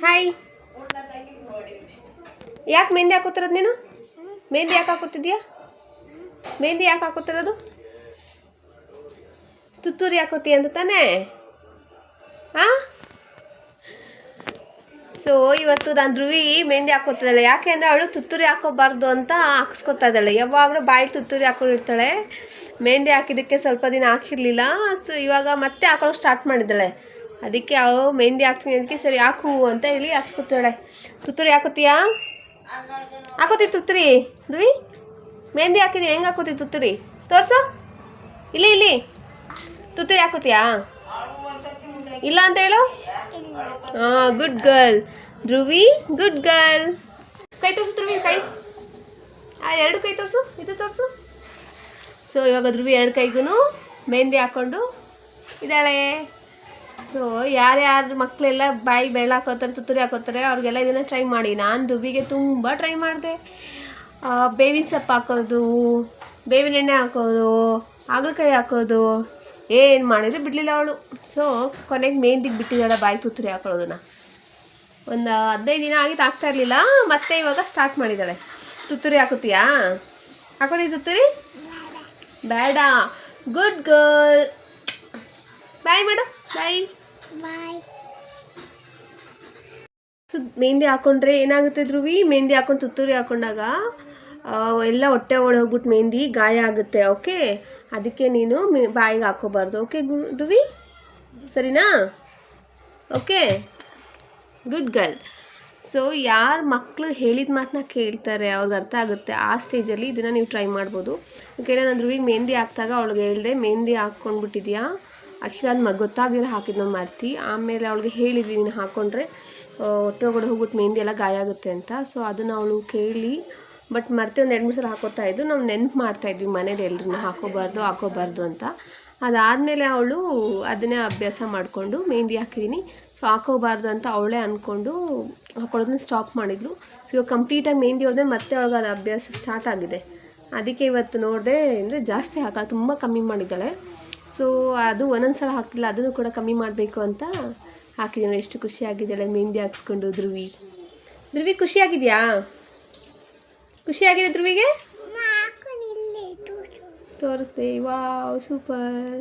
Hi. ಯಾಕೆ ಮೆಹಂದಿ ಹಾಕೋತಿರೋದು ನೀನು? ಮೆಹಂದಿ ಯಾಕೆ ಹಾಕೋತಿದ್ಯಾ? ಮೆಹಂದಿ ಯಾಕೆ ಹಾಕೋತಿರೋದು? ತುತ್ತೂರಿ ಹಾಕೋತಿ ಅಂತ ತಾನೇ? ಹಾಂ. ಸೊ ಇವತ್ತು ನಾನು ಧ್ರುವಿ ಮೆಹಂದಿ ಹಾಕೋತಿದ್ದಾಳೆ. ಯಾಕೆ ಅಂದರೆ ಅವಳು ತುತ್ತೂರಿ ಹಾಕೋಬಾರ್ದು ಅಂತ ಹಾಕ್ಸ್ಕೊತಾ ಇದ್ದಾಳೆ. ಯಾವಾಗಲೂ ಬಾಯಿ ತುತ್ತೂರಿ ಹಾಕೊಂಡಿರ್ತಾಳೆ. ಮೆಹಂದಿ ಹಾಕಿದ್ದಕ್ಕೆ ಸ್ವಲ್ಪ ದಿನ ಹಾಕಿರಲಿಲ್ಲ. ಸೊ ಇವಾಗ ಮತ್ತೆ ಹಾಕೊಳ್ಳೋಕೆ ಸ್ಟಾರ್ಟ್ ಮಾಡಿದ್ದಾಳೆ. ಅದಕ್ಕೆ ಅವಳು ಮೆಹಂದಿ ಹಾಕ್ತೀನಿ ಅದಕ್ಕೆ ಸರಿ ಹಾಕು ಅಂತ ಹೇಳಿ ಹಾಕ್ಸ್ಕೊತಾಳೆ. ತುತ್ತೂರಿ ಹಾಕೋತೀಯಾ? ಹಾಕೋತಿ ತುತ್ತೂರಿ? ಧ್ರುವಿ ಮೆಹಂದಿ ಹಾಕಿದ್ದೀನಿ, ಹೆಂಗೆ ಹಾಕೋತಿ ತುತ್ತೂರಿ? ತೋರಿಸು. ಇಲ್ಲಿ ತುತ್ತೂರಿ ಹಾಕೋತೀಯಾ? ಇಲ್ಲ ಅಂತ ಹೇಳು. ಹಾಂ, good girl Dhruvi, good girl. ಕೈ ತೋರಿಸು ಧ್ರುವಿ, ಕೈ. ಎರಡು ಕೈ ತೋರಿಸು, ಇದು ತೋರಿಸು. ಸೊ ಇವಾಗ ಧ್ರುವಿ ಎರಡು ಕೈಗೂ ಮೆಹಂದಿ ಹಾಕ್ಕೊಂಡು ಇದ್ದಾಳೆ. ಸೊ ಯಾರ್ಯಾರು ಮಕ್ಕಳೆಲ್ಲ ಬಾಯಿ ಬೆಳ್ಳ ಹಾಕೋತಾರೆ, ತುತ್ತೂರಿ ಹಾಕೋತಾರೆ, ಅವ್ರಿಗೆಲ್ಲ ಇದನ್ನು ಟ್ರೈ ಮಾಡಿ. ನಾನು ಧ್ರುವಿಗೆ ತುಂಬ ಟ್ರೈ ಮಾಡಿದೆ. ಬೇವಿನ ಸೊಪ್ಪು ಹಾಕೋದು, ಬೇವಿನ ಎಣ್ಣೆ ಹಾಕೋದು, ಹಾಗಲಕಾಯಿ ಹಾಕೋದು, ಏನು ಮಾಡಿದರೆ ಬಿಡಲಿಲ್ಲ ಅವಳು. ಸೊ ಕೊನೆಗೆ ಮೆಹಂದಿಗೆ ಬಿಟ್ಟಿದ್ದಾಳೆ ಬಾಯಿ ತುತ್ತೂರಿ ಹಾಕೊಳ್ಳೋದನ್ನು. ಒಂದು 15 ದಿನ ಆಗಿತ್ತು, ಆಗ್ತಾ ಇರಲಿಲ್ಲ. ಮತ್ತೆ ಇವಾಗ ಸ್ಟಾರ್ಟ್ ಮಾಡಿದ್ದಾಳೆ. ತುತ್ತೂರಿ ಹಾಕೋತೀಯಾ? ಹಾಕೋತಿ ತುತ್ತೂರಿ? ಬೇಡ. Good girl. ಬಾಯ್ ಮೇಡಮ್, ಬಾಯ್. ಮೆಹಂದಿ ಹಾಕ್ಕೊಂಡ್ರೆ ಏನಾಗುತ್ತೆ ಧ್ರುವಿ? ಮೆಹಂದಿ ಹಾಕ್ಕೊಂಡು ತುತ್ತೂರಿ ಹಾಕ್ಕೊಂಡಾಗ ಎಲ್ಲ ಹೊಟ್ಟೆ ಒಳಗೋಗ್ಬಿಟ್ಟು ಮೆಹಂದಿ ಗಾಯ ಆಗುತ್ತೆ. ಓಕೆ, ಅದಕ್ಕೆ ನೀನು ಬಾಯಿಗೆ ಹಾಕೋಬಾರ್ದು. ಓಕೆ ಧ್ರುವಿ, ಸರಿನಾ? Okay, good girl. ಸೊ ಯಾರು ಮಕ್ಕಳು ಹೇಳಿದ ಮಾತನ್ನ ಕೇಳ್ತಾರೆ, ಅವ್ರಿಗೆ ಅರ್ಥ ಆಗುತ್ತೆ, ಆ ಸ್ಟೇಜಲ್ಲಿ ಇದನ್ನು ನೀವು ಟ್ರೈ ಮಾಡ್ಬೋದು. ಓಕೆ, ನಾನು ಧ್ರುವಿಗೆ ಮೆಹಂದಿ ಹಾಕ್ದಾಗ ಅವಳಿಗೆ ಹೇಳಿದೆ, ಮೆಹಂದಿ ಹಾಕ್ಕೊಂಡ್ಬಿಟ್ಟಿದ್ಯಾ? ಆ್ಯಕ್ಚುಲಿ ಅದು ಗೊತ್ತಾಗಿರೋ ಹಾಕಿದ್ನೋ ಮರ್ತಿ. ಆಮೇಲೆ ಅವಳಿಗೆ ಹೇಳಿದ್ವಿ, ನೀನು ಹಾಕ್ಕೊಂಡ್ರೆ ಹೊಟ್ಟೆ ಒಳಗಡೆ ಹೋಗ್ಬಿಟ್ಟು ಮೆಹಂದಿ ಎಲ್ಲ ಗಾಯ ಆಗುತ್ತೆ ಅಂತ. ಸೊ ಅದನ್ನು ಅವಳು ಕೇಳಿ ಬಟ್ ಮರ್ತೆ ಒಂದು 2-3 ಸಲ ಹಾಕೋತಾ ಇದ್ದು. ನಾವು ನೆನಪು ಮಾಡ್ತಾಯಿದ್ವಿ ಮನೇಲಿ ಎಲ್ಲರನ್ನ ಹಾಕೋಬಾರ್ದು ಅಂತ. ಅದಾದಮೇಲೆ ಅವಳು ಅದನ್ನೇ ಅಭ್ಯಾಸ ಮಾಡಿಕೊಂಡು ಮೆಹಂದಿ ಹಾಕಿದ್ದೀನಿ, ಸೊ ಹಾಕೋಬಾರ್ದು ಅಂತ ಅವಳೇ ಅಂದ್ಕೊಂಡು ಹಾಕೊಳ್ಳೋದನ್ನ ಸ್ಟಾಪ್ ಮಾಡಿದ್ಲು. ಸೊ ಇವಾಗ ಕಂಪ್ಲೀಟಾಗಿ ಮೆಹಂದಿ ಹೋದರೆ ಮತ್ತೆ ಅವಳಿಗೆ ಅದು ಅಭ್ಯಾಸ ಸ್ಟಾರ್ಟ್ ಆಗಿದೆ. ಅದಕ್ಕೆ ಇವತ್ತು ನೋಡಿದೆ ಅಂದರೆ ಜಾಸ್ತಿ ಹಾಕಲ್ಲ, ತುಂಬ ಕಮ್ಮಿ ಮಾಡಿದ್ದಾಳೆ. ಸೊ ಅದು ಒಂದೊಂದು ಸಲ ಹಾಕ್ತಿಲ್ಲ, ಅದನ್ನು ಕೂಡ ಕಮ್ಮಿ ಮಾಡಬೇಕು ಅಂತ ಹಾಕಿದ್ದೀನಿ. ಎಷ್ಟು ಖುಷಿಯಾಗಿದ್ದಾಳೆ ಮೆಹಂದಿ ಹಾಕ್ಸ್ಕೊಂಡು ಧ್ರುವಿ. ಖುಷಿಯಾಗಿದೆಯಾ? ಖುಷಿಯಾಗಿದೆ ಧ್ರುವಿಗೆ? ತೋರಿಸ್ದೆ. Wow, super.